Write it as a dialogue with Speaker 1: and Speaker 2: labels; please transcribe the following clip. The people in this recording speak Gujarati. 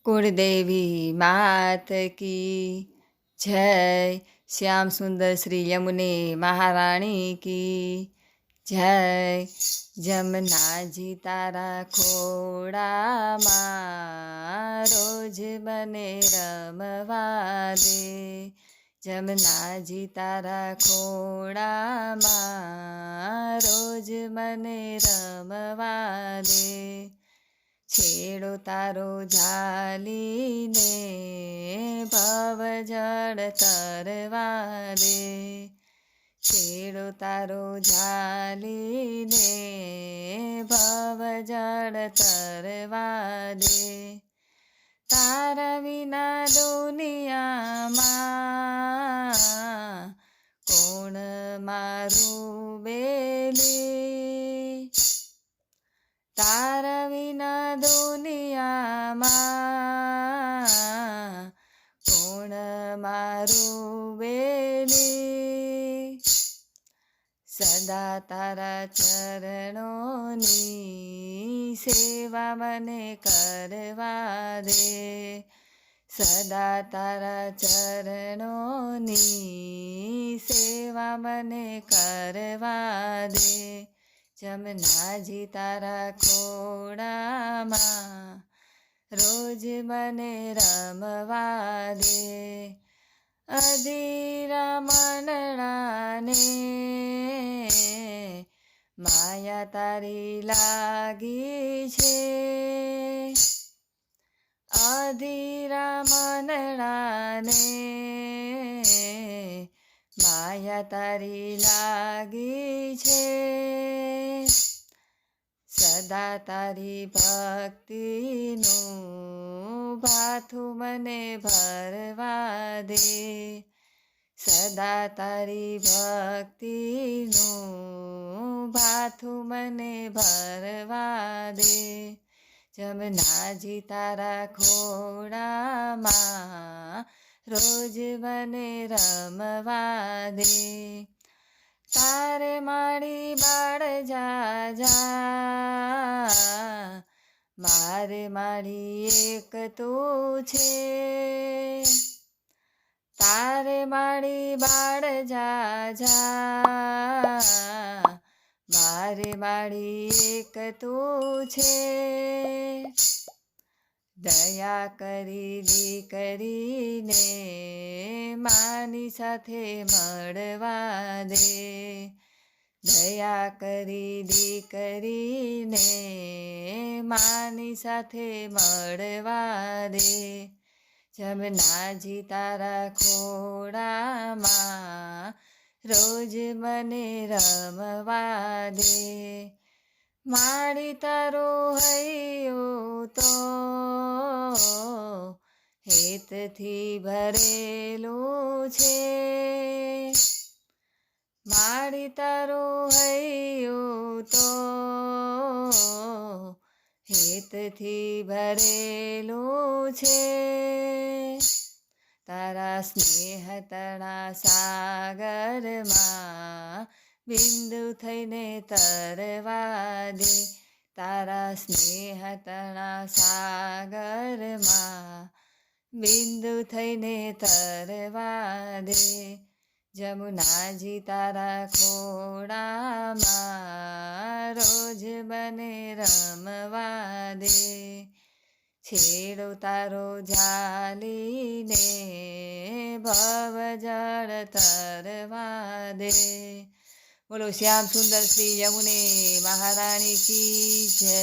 Speaker 1: कुलदेवी मात की जय। श्याम सुंदर श्री यमुने महारानी की जय। जमुना जी तारा खोड़ामां रोज મને રમવા દે। જમના જી તારા ખોળામાં રોજ મને રમવા દે। છેડો તારો ઝાલીને ભવજળ તરવા દે। છેડો તારો ઝાલીને ભવજળ તરવા દે। તારા વિના દુનિયામાં કોણ મારું બેલી। તારા વિના દુનિયામાં કોણ મારું બેલી। સદા તારા ચરણોની સેવા મને કરવા દે। સદા તારા ચરણોની સેવા મને કરવા દે। જમનાજી તારા ખોળામાં રોજ મને રમવા દે। અધીરા મનડાને માયા તારી લાગી છે। અધીરા મનડાને માયા તારી લાગી છે। સદા તારી ભક્તિનું ભાથું મને ભરવા દે। સદા તારી ભક્તિનું ભાથું મને ભરવા દે। જમનાજી તારા ખોળામાં રોજ મને રમવા દે। તારે મારી બાળ જાજા મારે મારી એક તું છે। તારે મારી બાળ જાજા મારે મારી એક તું છે। દયા કરી દીકરીને માની સાથે મળવા દે। દયા કરી દીકરીને માની સાથે મળવા દે। જમનાજી તારા ખોળામાં રોજ મને રમવા દે। માડી તારો હૈયો તો હેતથી ભરેલું છે। માડી તારો હૈયો તો હેતથી ભરેલું છે। તારા સ્નેહ તણા સાગરમાં બિંદુ થઈને તરવા દે। તારા સ્નેહ તણા સાગરમાં બિંદુ થઈને તરવા દે। જમુનાજી તારા ખોળામાં રોજ મને રમવા દે। છેડો તારો ઝાલીને ભવજળ તરવા દે। બોલો શ્યામ સુંદર શ્રી યમુને મહારાણી કી જય।